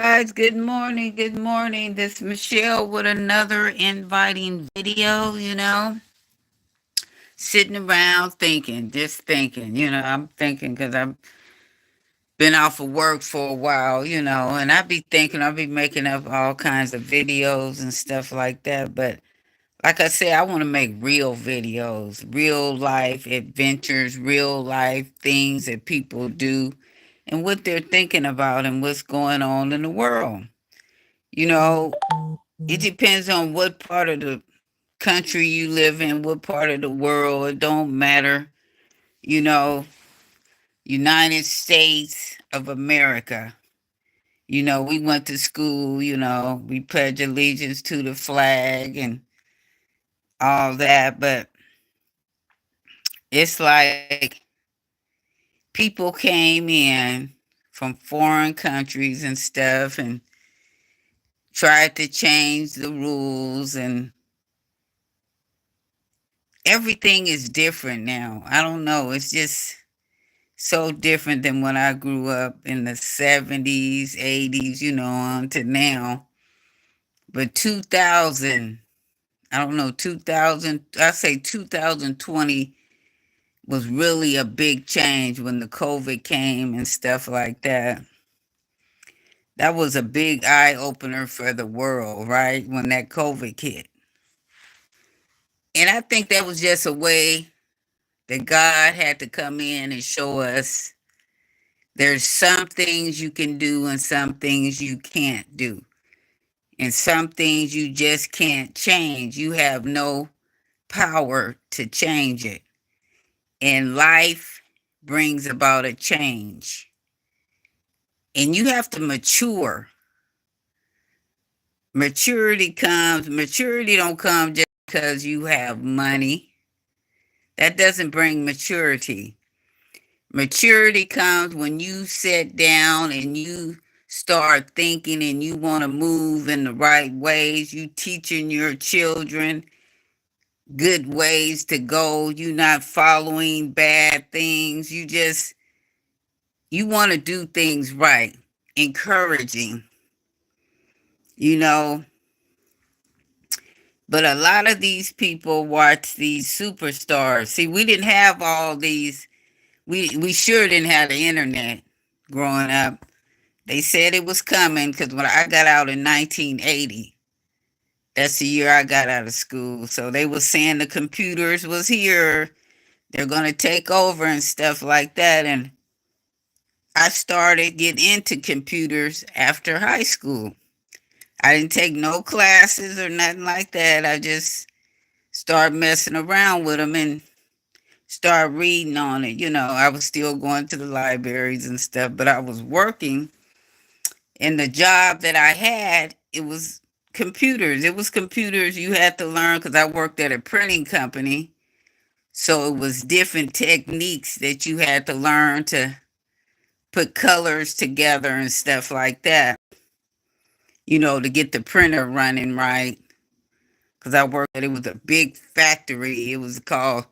Guys, good morning. Good morning. This is Michelle with another inviting video, sitting around thinking, just thinking, I'm thinking because I've been off of work for a while, and I be thinking, I'll be making up all kinds of videos and stuff like that. But like I said, I want to make real videos, real life adventures, real life things that people do and what they're thinking about and what's going on in the world. You know, it depends on what part of the country you live in, what part of the world. It don't matter. You know, United States of America. We went to school, we pledged allegiance to the flag and all that, but it's like people came in from foreign countries and stuff and tried to change the rules, and everything is different now. I don't know. It's just so different than when I grew up in the 70s, 80s, on to now. But 2000, I don't know, 2000, I say 2020 was really a big change when the COVID came and stuff like that. That was a big eye opener for the world, right? When that COVID hit. And I think that was just a way that God had to come in and show us there's some things you can do and some things you can't do. And some things you just can't change. You have no power to change it. And life brings about a change. And you have to mature. Maturity don't come just because you have money. That doesn't bring maturity. Maturity comes when you sit down and you start thinking and you want to move in the right ways. You teaching your children good ways to go. You not following bad things. You want to do things right. Encouraging, you know. But a lot of these people watch these superstars. See, we didn't have all these. We sure didn't have the internet growing up. They said it was coming because when I got out in 1980, that's the year I got out of school. So they were saying the computers was here. They're going to take over and stuff like that. And I started getting into computers after high school. I didn't take no classes or nothing like that. I just started messing around with them and started reading on it. I was still going to the libraries and stuff, but I was working. And the job that I had, it was computers. It was computers you had to learn because I worked at a printing company. So it was different techniques that you had to learn to put colors together and stuff like that, to get the printer running right. Because I worked at it was a big factory. It was called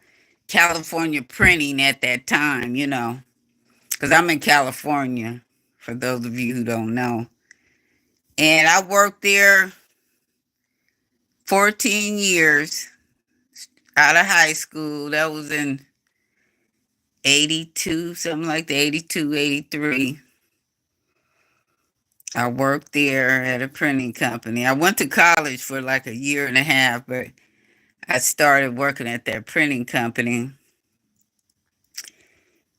California Printing at that time, because I'm in California, for those of you who don't know. And I worked there 14 years out of high school. That was in 82, something like that, 82, 83. I worked there at a printing company. I went to college for like a year and a half, but I started working at that printing company.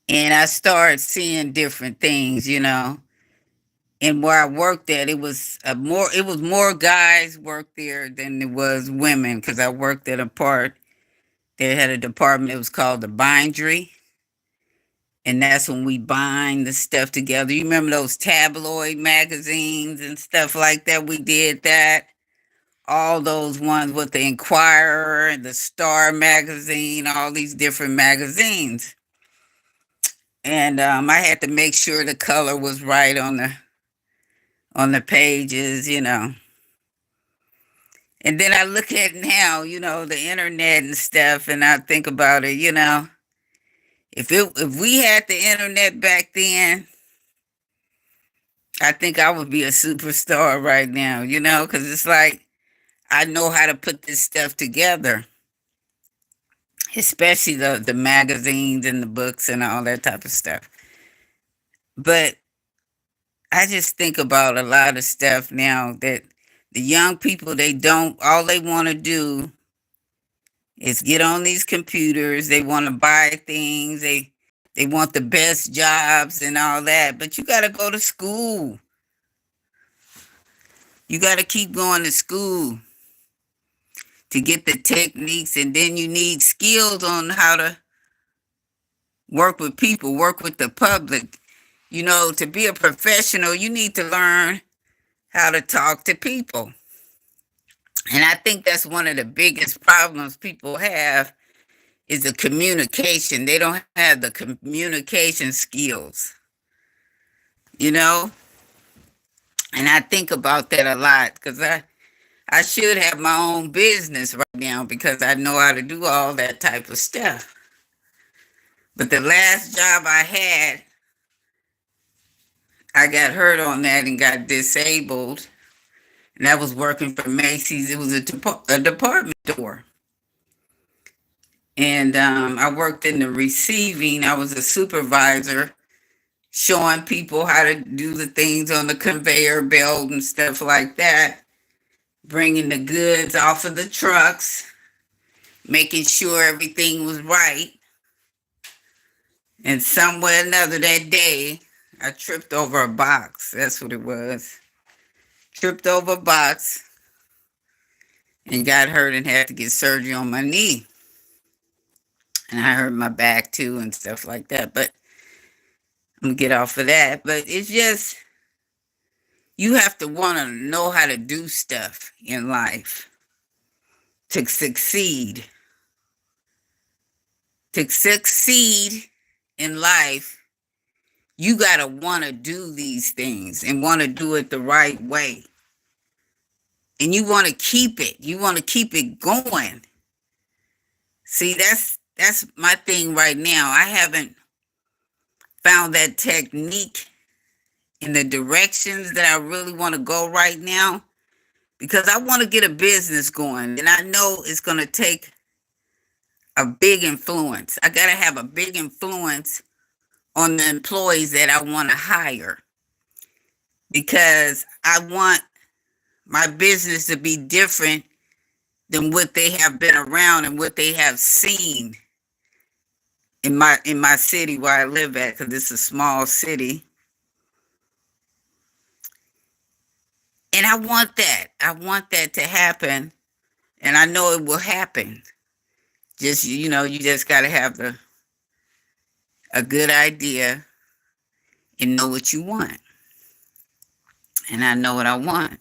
And I started seeing different things, And where I worked at, it was more guys worked there than there was women because I worked at a part. They had a department. It was called the bindery, and that's when we bind the stuff together. You remember those tabloid magazines and stuff like that? We did that. All those ones with the Inquirer and the Star magazine, all these different magazines. And I had to make sure the color was right on the pages, And then I look at now, the internet and stuff, and I think about it, if we had the internet back then, I think I would be a superstar right now, because it's like I know how to put this stuff together, especially the magazines and the books and all that type of stuff. But I just think about a lot of stuff now that the young people, all they want to do is get on these computers. They want to buy things. They want the best jobs and all that. But you got to go to school. You got to keep going to school to get the techniques, and then you need skills on how to work with people, work with the public. To be a professional, you need to learn how to talk to people. And I think that's one of the biggest problems people have is the communication. They don't have the communication skills, you know? And I think about that a lot because I should have my own business right now because I know how to do all that type of stuff. But the last job I had, I got hurt on that and got disabled. And that was working for Macy's. It was a department store. And I worked in the receiving. I was a supervisor showing people how to do the things on the conveyor belt and stuff like that, bringing the goods off of the trucks, making sure everything was right. And somewhere or another that day, I tripped over a box. That's what it was. Tripped over a box and got hurt and had to get surgery on my knee. And I hurt my back too and stuff like that. But I'm going to get off of that. But it's just, you have to want to know how to do stuff in life to succeed. To succeed in life, you got to want to do these things and want to do it the right way. And you want to keep it. You want to keep it going. See, that's my thing right now. I haven't found that technique in the directions that I really want to go right now because I want to get a business going. And I know it's going to take a big influence. I got to have a big influence on the employees that I want to hire because I want my business to be different than what they have been around and what they have seen in my city where I live at, because it's a small city. And I want that. I want that to happen. And I know it will happen. Just, you just got to have a good idea and know what you want. And I know what I want.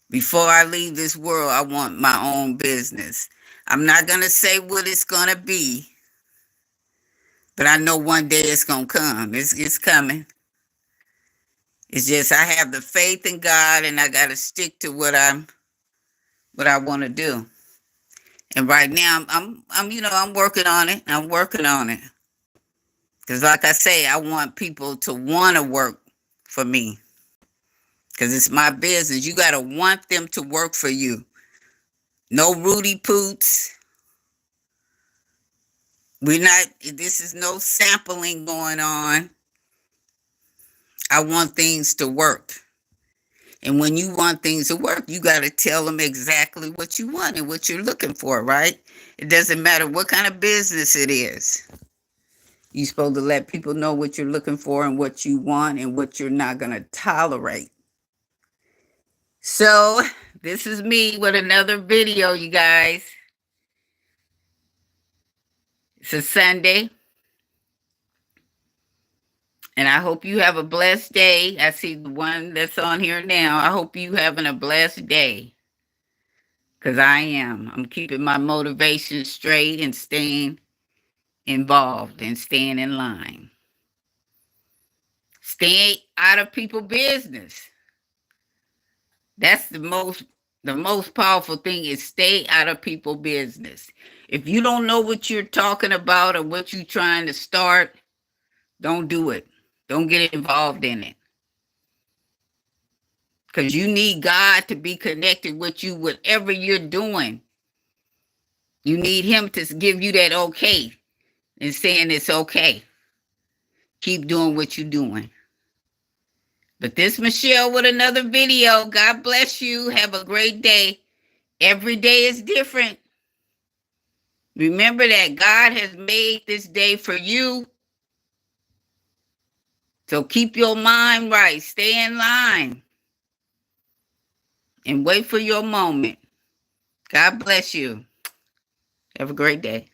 Before I leave this world, I want my own business. I'm not going to say what it's going to be, but I know one day it's going to come. It's coming. It's just I have the faith in God and I got to stick to what I want to do. And right now I'm working on it. I'm working on it. Cuz like I say, I want people to want to work for me. Cuz it's my business. You got to want them to work for you. No Rudy Poots. This is no sampling going on. I want things to work. And when you want things to work, you got to tell them exactly what you want and what you're looking for, right? It doesn't matter what kind of business it is. You're supposed to let people know what you're looking for and what you want and what you're not going to tolerate. So, this is me with another video, you guys. It's a Sunday. And I hope you have a blessed day. I see the one that's on here now. I hope you having a blessed day. Because I am. I'm keeping my motivation straight and staying involved and staying in line. Stay out of people's business. That's the most powerful thing is stay out of people's business. If you don't know what you're talking about or what you're trying to start, don't do it. Don't get involved in it. because you need God to be connected with you, whatever you're doing. You need him to give you that okay and saying it's okay. Keep doing what you're doing. But this Michelle with another video. God bless you. Have a great day. Every day is different. Remember that God has made this day for you. So keep your mind right. Stay in line. And wait for your moment. God bless you. Have a great day.